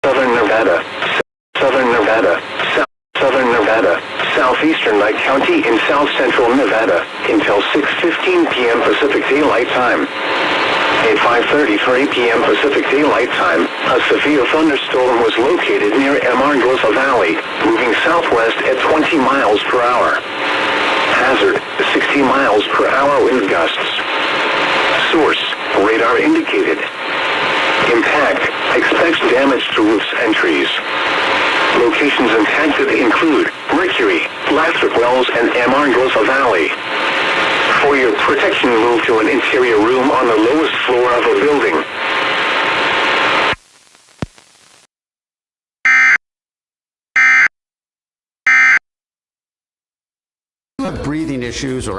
Southern Nevada, Southern Nevada, Southern Nevada, southeastern Lake County in south central Nevada, until 6:15 p.m. Pacific Daylight Time. At 5:33 p.m. Pacific Daylight Time, a severe thunderstorm was located near Amargosa Valley, moving southwest at 20 miles per hour. Hazard, 60 miles per hour wind gusts. Source, radar indicated. Impact, expects damage to roofs and trees. Locations impacted include Mercury, Lathrop Wells, and Amargosa Valley. For your protection, move to an interior room on the lowest floor of a building. Breathing issues or